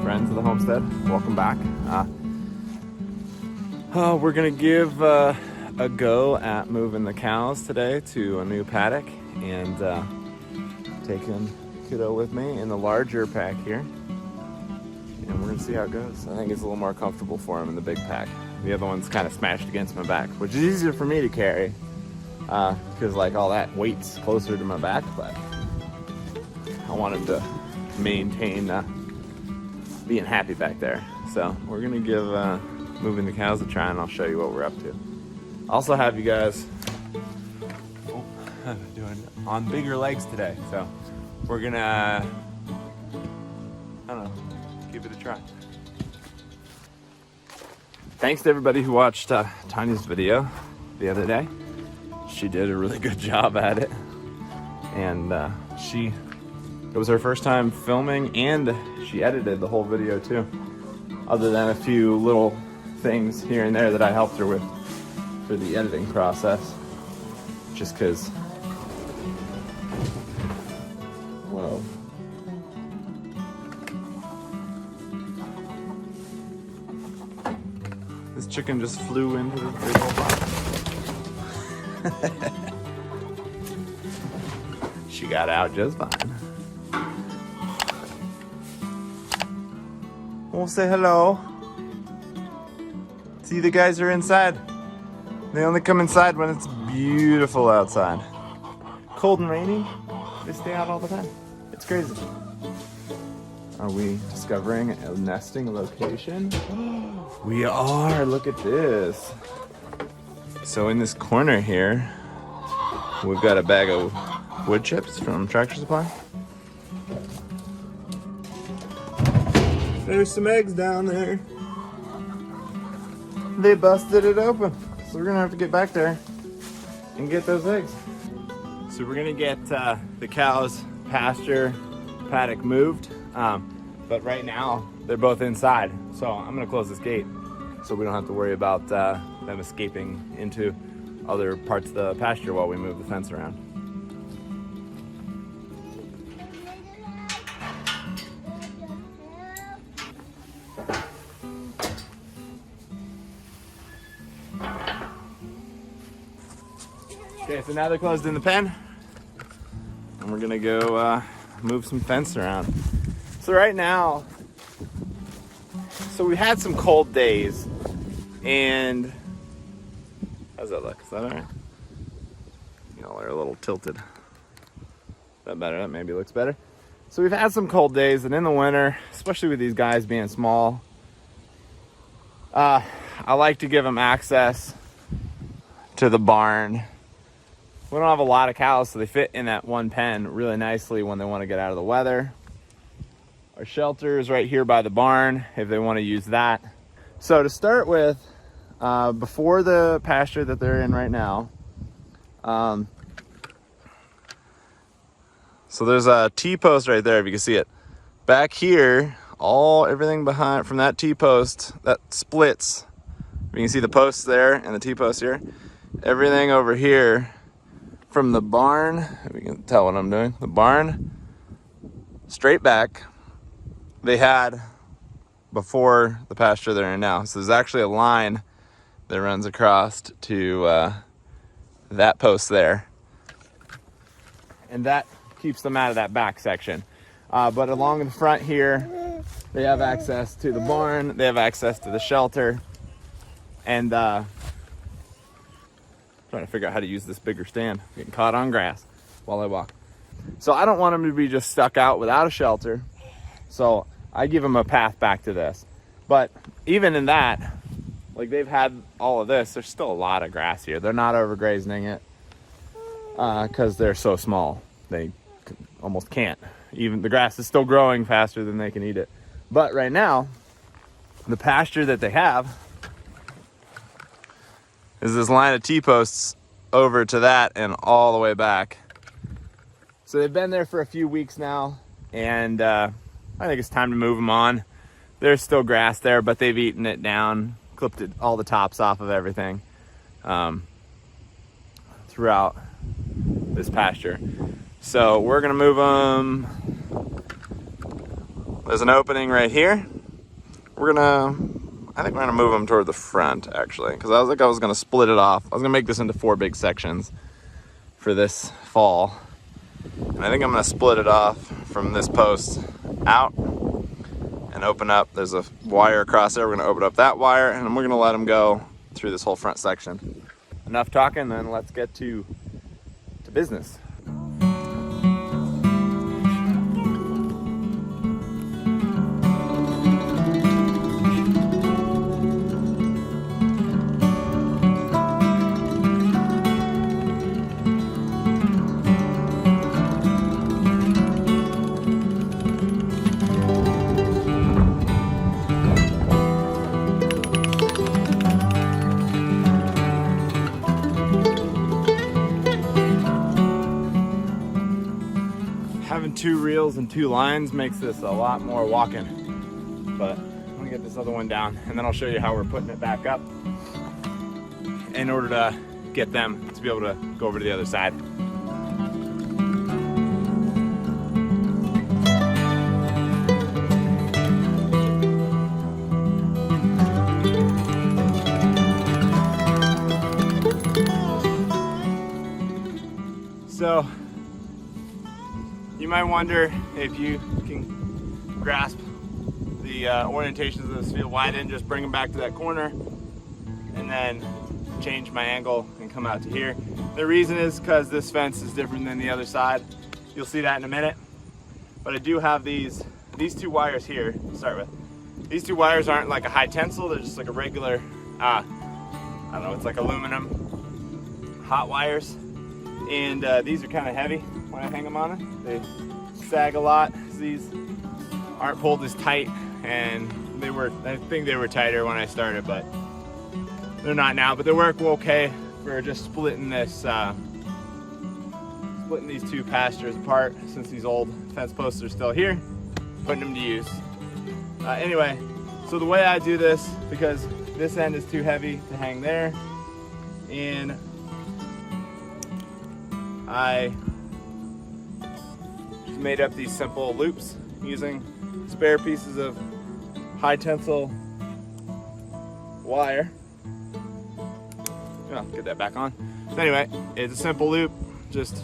friends of the homestead, welcome back. We're gonna give a go at moving the cows today to a new paddock and taking kiddo with me in the larger pack here, and we're gonna see how it goes. I think it's a little more comfortable for him in the big pack. The other one's kind of smashed against my back, which is easier for me to carry because like all that weight's closer to my back, but I want him to maintain being happy back there. So we're gonna give moving the cows a try, and I'll show you what we're up to. Also have you guys doing on bigger legs today, so we're gonna, I don't know, give it a try. Thanks to everybody who watched Tanya's video the other day. She did a really good job at it, and it was her first time filming, and she edited the whole video too, other than a few little things here and there that I helped her with for the editing process, just because, whoa. This chicken just flew into the big old box. She got out just fine. We'll say hello. See, the guys are inside. They only come inside when it's beautiful outside. Cold and rainy, they stay out all the time. It's crazy. Are we discovering a nesting location? We are, look at this. So in this corner here, we've got a bag of wood chips from Tractor Supply. There's some eggs down there. They busted it open. So we're gonna have to get back there and get those eggs. So we're gonna get the cows' pasture paddock moved. But right now, they're both inside. So I'm gonna close this gate so we don't have to worry about them escaping into other parts of the pasture while we move the fence around. Okay, so now they're closed in the pen, and we're gonna go move some fence around. So right now, we've had some cold days, and how's that look? Is that all right? Y'all are a little tilted. Is that better? That maybe looks better. So we've had some cold days, and in the winter, especially with these guys being small, I like to give them access to the barn. We don't have a lot of cows, so they fit in that one pen really nicely when they want to get out of the weather. Our shelter is right here by the barn if they want to use that. So to start with, before the pasture that they're in right now, so there's a T-post right there if you can see it. Back here, everything behind from that T-post that splits. You can see the posts there and the T-post here. Everything over here from the barn, we can tell what I'm doing. The barn, straight back, they had before the pasture they're in now. So there's actually a line that runs across to that post there. And that keeps them out of that back section. But along the front here, they have access to the barn, they have access to the shelter, and trying to figure out how to use this bigger stand. Getting caught on grass while I walk. So I don't want them to be just stuck out without a shelter. So I give them a path back to this. But even in that, like they've had all of this, there's still a lot of grass here. They're not overgrazing it because they're so small. They almost can't. Even the grass is still growing faster than they can eat it. But right now, the pasture that they have is this line of T-posts over to that and all the way back. So they've been there for a few weeks now, and I think it's time to move them on. There's still grass there, but they've eaten it down, clipped all the tops off of everything throughout this pasture. So we're gonna move them. There's an opening right here. I think we're gonna move them toward the front actually, because I was gonna split it off. I was gonna make this into 4 big sections for this fall. And I think I'm gonna split it off from this post out and open up. There's a wire across there. We're gonna open up that wire and then we're gonna let them go through this whole front section. Enough talking, then let's get to business. Having 2 reels and 2 lines makes this a lot more walking, but I'm gonna get this other one down and then I'll show you how we're putting it back up in order to get them to be able to go over to the other side. So you might wonder if you can grasp the orientations of this field, why I didn't just bring them back to that corner and then change my angle and come out to here. The reason is because this fence is different than the other side. You'll see that in a minute. But I do have these 2 wires here to start with. These 2 wires aren't like a high tensile, they're just like a regular, I don't know, it's like aluminum hot wires. And these are kind of heavy when I hang them on it. They sag a lot. These aren't pulled as tight, and I think they were tighter when I started, but they're not now. But they work okay for just splitting these 2 pastures apart, since these old fence posts are still here, putting them to use. Anyway, so the way I do this, because this end is too heavy to hang there, and I just made up these simple loops using spare pieces of high tensile wire. Oh, get that back on. So anyway, it's a simple loop, just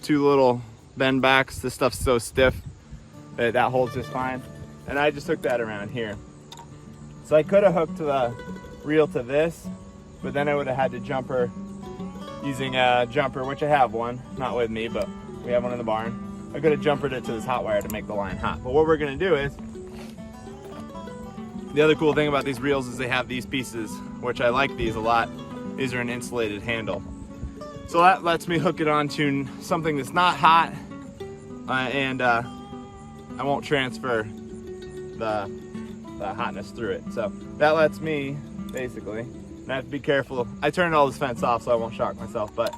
2 little bend backs. This stuff's so stiff that holds just fine. And I just hooked that around here. So I could have hooked the reel to this, but then I would have had to jumper using a jumper, which I have one, not with me, but we have one in the barn. I could have jumpered it to this hot wire to make the line hot. But what we're gonna do is, the other cool thing about these reels is they have these pieces, which I like these a lot. These are an insulated handle. So that lets me hook it onto something that's not hot, and I won't transfer the hotness through it. So that lets me, basically, and I have to be careful. I turned all this fence off so I won't shock myself, but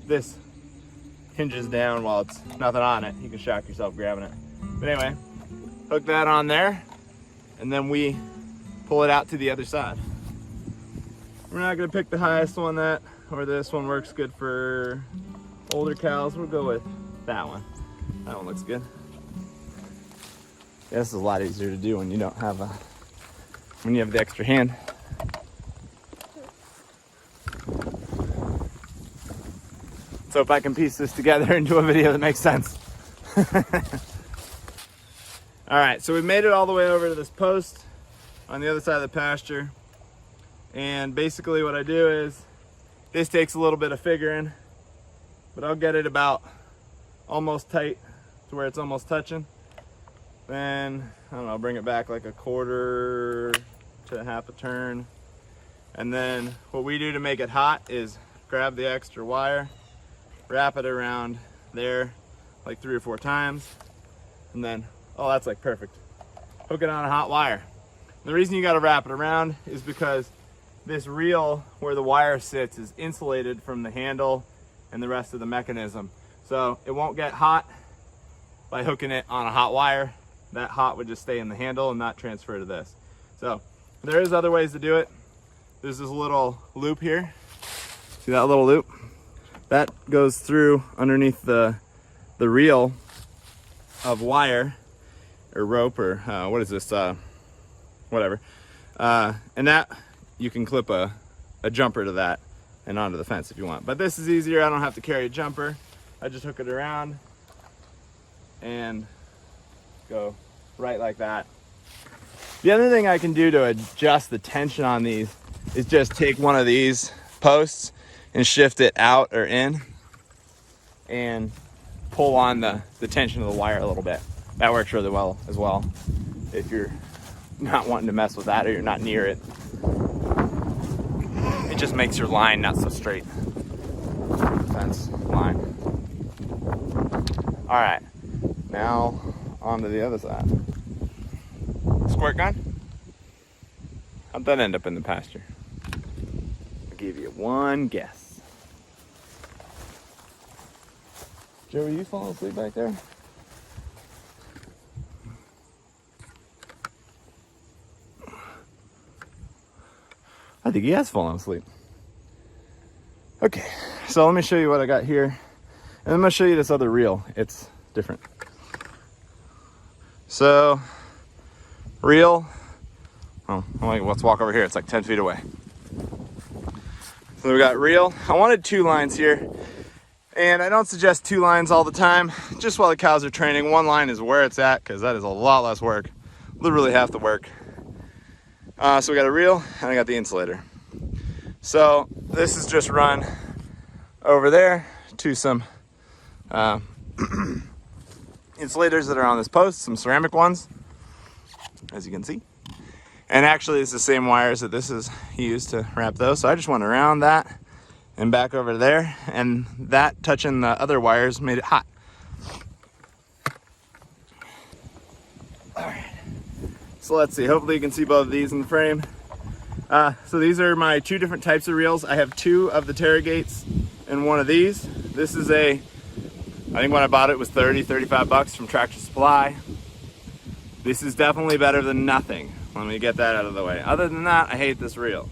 this hinges down while it's nothing on it. You can shock yourself grabbing it. But anyway, hook that on there, and then we pull it out to the other side. We're not gonna pick the highest one or this one works good for older cows. We'll go with that one. That one looks good. Yeah, this is a lot easier to do when you don't have when you have the extra hand. So if I can piece this together into a video that makes sense. All right, so we made it all the way over to this post on the other side of the pasture. And basically what I do is, this takes a little bit of figuring, but I'll get it about almost tight to where it's almost touching. Then, I don't know, bring it back like a quarter to half a turn. And then what we do to make it hot is grab the extra wire, wrap it around there like 3 or 4 times, and then, oh, that's like perfect. Hook it on a hot wire. And the reason you gotta wrap it around is because this reel where the wire sits is insulated from the handle and the rest of the mechanism. So it won't get hot by hooking it on a hot wire. That hot would just stay in the handle and not transfer to this. So there is other ways to do it. There's this little loop here. See that little loop? That goes through underneath the reel of wire, or rope, or what is this, whatever. And that, you can clip a jumper to that and onto the fence if you want. But this is easier, I don't have to carry a jumper. I just hook it around and go right like that. The other thing I can do to adjust the tension on these is just take one of these posts and shift it out or in and pull on the tension of the wire a little bit. That works really well as well if you're not wanting to mess with that or you're not near it. It just makes your line not so straight. Fence line. All right, now on to the other side. Squirt gun? How'd that end up in the pasture? I'll give you one guess. Joe, are you falling asleep back there? I think he has fallen asleep. Okay, so let me show you what I got here. And I'm gonna show you this other reel. It's different. So, reel, oh, let's walk over here. It's like 10 feet away. So we got reel. I wanted 2 lines here. And I don't suggest 2 lines all the time. Just while the cows are training, 1 line is where it's at, because that is a lot less work. Literally half the work. So we got a reel and I got the insulator. So this is just run over there to some insulators that are on this post, some ceramic ones, as you can see. And actually it's the same wires that this is used to wrap those. So I just went around that and back over there, and that touching the other wires made it hot. All right. So let's see, hopefully you can see both of these in the frame. So these are my 2 different types of reels. I have 2 of the Terragates and 1 of these. This is I think when I bought it was 35 bucks from Tractor Supply. This is definitely better than nothing. Let me get that out of the way. Other than that, I hate this reel.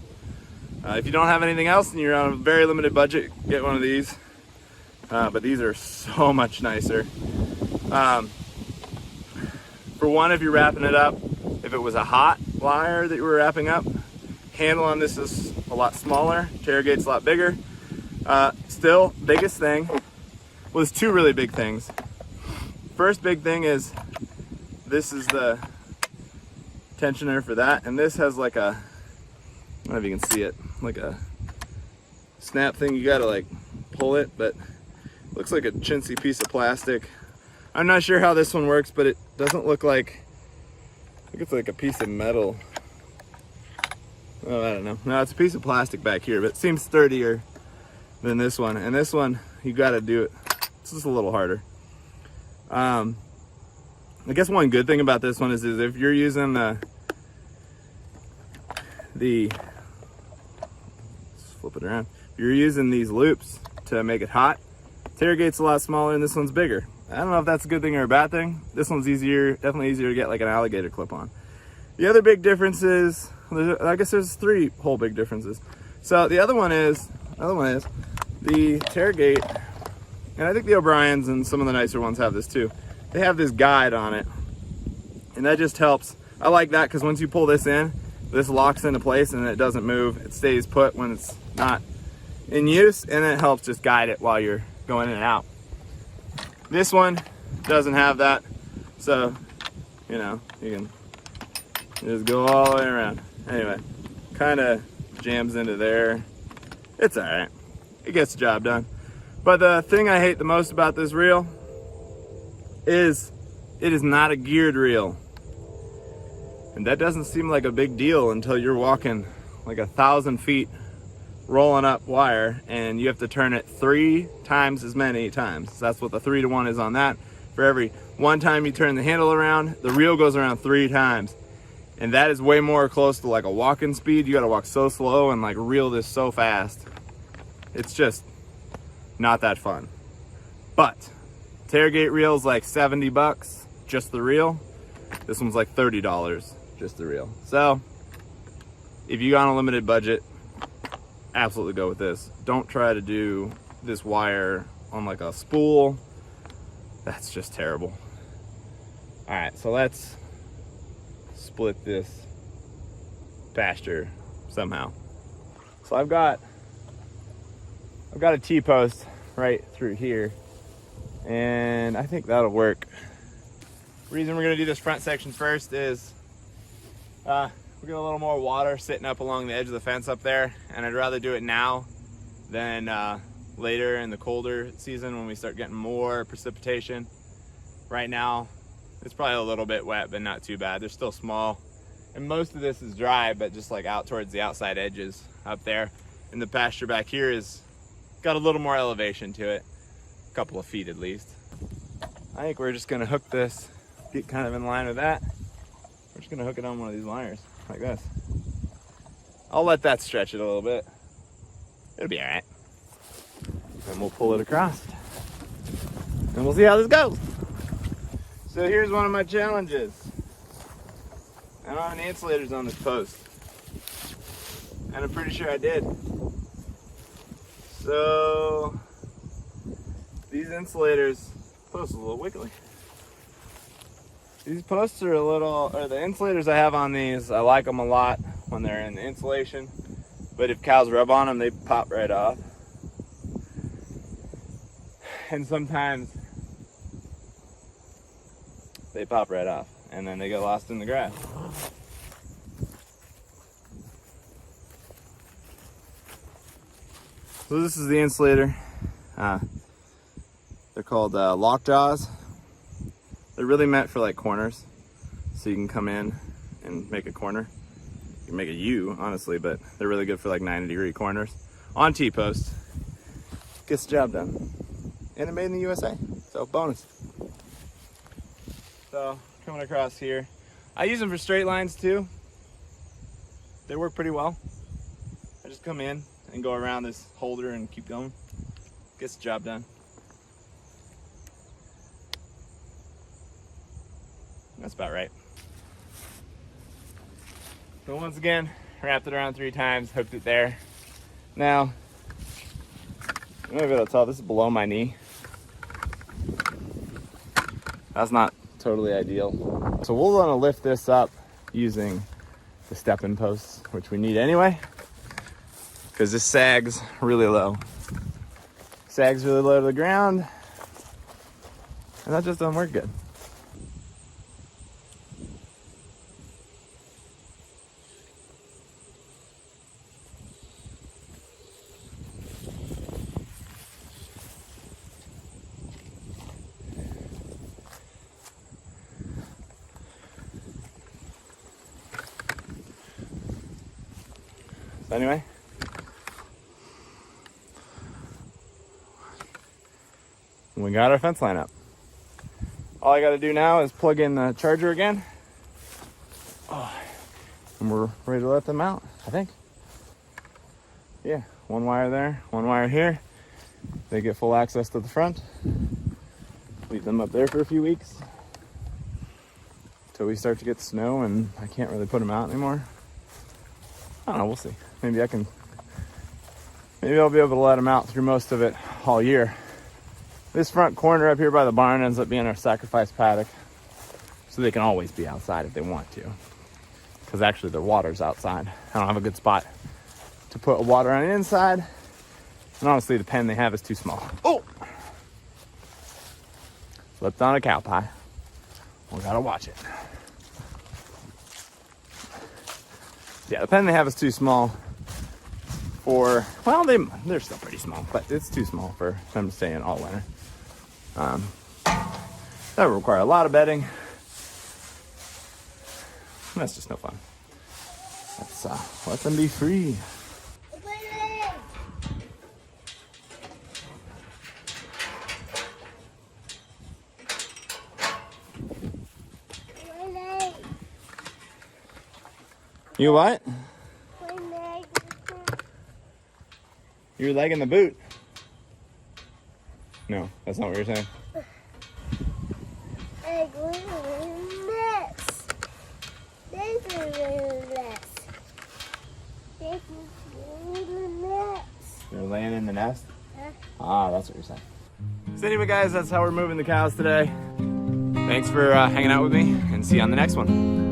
If you don't have anything else and you're on a very limited budget, get one of these. But these are so much nicer. For one, if you're wrapping it up, if it was a hot wire that you were wrapping up, handle on this is a lot smaller, Terragate's a lot bigger. Still, biggest thing, well, there's 2 really big things. First big thing is, this is the tensioner for that, and this has like a, I don't know if you can see it, like a snap thing. You gotta like pull it, but it looks like a chintzy piece of plastic. I'm not sure how this one works, but it doesn't look like, I think it's like a piece of metal. Oh, I don't know. No, it's a piece of plastic back here, but it seems sturdier than this one. And this one, you gotta do it. It's just a little harder. I guess one good thing about this one is if you're using let's flip it around. If you're using these loops to make it hot, Terragate's a lot smaller and this one's bigger. I don't know if that's a good thing or a bad thing. This one's easier, definitely easier to get like an alligator clip on. The other big difference is, I guess there's 3 whole big differences. So the other one is the Terragate, and I think the O'Briens and some of the nicer ones have this too. They have this guide on it, and that just helps. I like that because once you pull this in, this locks into place and it doesn't move. It stays put when it's not in use, and it helps just guide it while you're going in and out. This one doesn't have that, so you know, you can just go all the way around. Anyway, kind of jams into there. It's all right. It gets the job done. But the thing I hate the most about this reel is it is not a geared reel. And that doesn't seem like a big deal until you're walking like 1,000 feet rolling up wire and you have to turn it 3 times as many times. So that's what the 3 to 1 is on that. For every 1 time you turn the handle around, the reel goes around 3 times. And that is way more close to like a walking speed. You gotta walk so slow and like reel this so fast. It's just not that fun. But Terragate reel's like 70 bucks, just the reel. This one's like $30, just the reel. So if you got on a limited budget, absolutely go with this. Don't try to do this wire on like a spool. That's just terrible. All right, so let's split this pasture somehow. So I've got a T-post right through here, and I think that'll work. Reason we're gonna do this front section first is we get a little more water sitting up along the edge of the fence up there, and I'd rather do it now than later in the colder season when we start getting more precipitation. Right now, it's probably a little bit wet, but not too bad. They're still small. And most of this is dry, but just like out towards the outside edges up there. And the pasture back here is got a little more elevation to it, a couple of feet at least. I think we're just gonna hook this, get kind of in line with that. We're just gonna hook it on one of these liners, like this. I'll let that stretch it a little bit. It'll be all right. And we'll pull it across. And we'll see how this goes. So here's one of my challenges. I don't have any insulators on this post. And I'm pretty sure I did. So these insulators, post is a little wiggly. These posts are the insulators I have on these, I like them a lot when they're in the insulation. But if cows rub on them, they pop right off. And sometimes they pop right off and then they get lost in the grass. So this is the insulator. They're called lock jaws. They're really meant for like corners. So you can come in and make a corner. You can make a U, honestly, but they're really good for like 90-degree corners. On T-post. Gets the job done. And it made in the USA, so bonus. So coming across here, I use them for straight lines too. They work pretty well. I just come in and go around this holder and keep going. Gets the job done. That's about right. So once again, wrapped it around 3 times, hooked it there. Now, you might be able to tell this is below my knee. That's not totally ideal. So we'll want to lift this up using the stepping posts, which we need anyway, because this sags really low. Sags really low to the ground, and that just doesn't work good. Anyway, we got our fence line up. All I got to do now is plug in the charger again. And we're ready to let them out, I think. Yeah, 1 wire there, 1 wire here. They get full access to the front. Leave them up there for a few weeks until we start to get snow and I can't really put them out anymore. I don't know, we'll see. Maybe I'll be able to let them out through most of it all year. This front corner up here by the barn ends up being our sacrifice paddock. So they can always be outside if they want to. Because actually their water's outside. I don't have a good spot to put water on the inside. And honestly, the pen they have is too small. Oh! Slipped on a cow pie. We gotta watch it. Yeah, the pen they have is too small for, well, they're still pretty small, but it's too small for them to stay in all winter. That would require a lot of bedding. That's just no fun. Let's let them be free. You what? Your leg in the boot? No, that's not what you're saying. You're laying in the nest? Ah, that's what you're saying. So anyway, guys, that's how we're moving the cows today. Thanks for hanging out with me, and see you on the next one.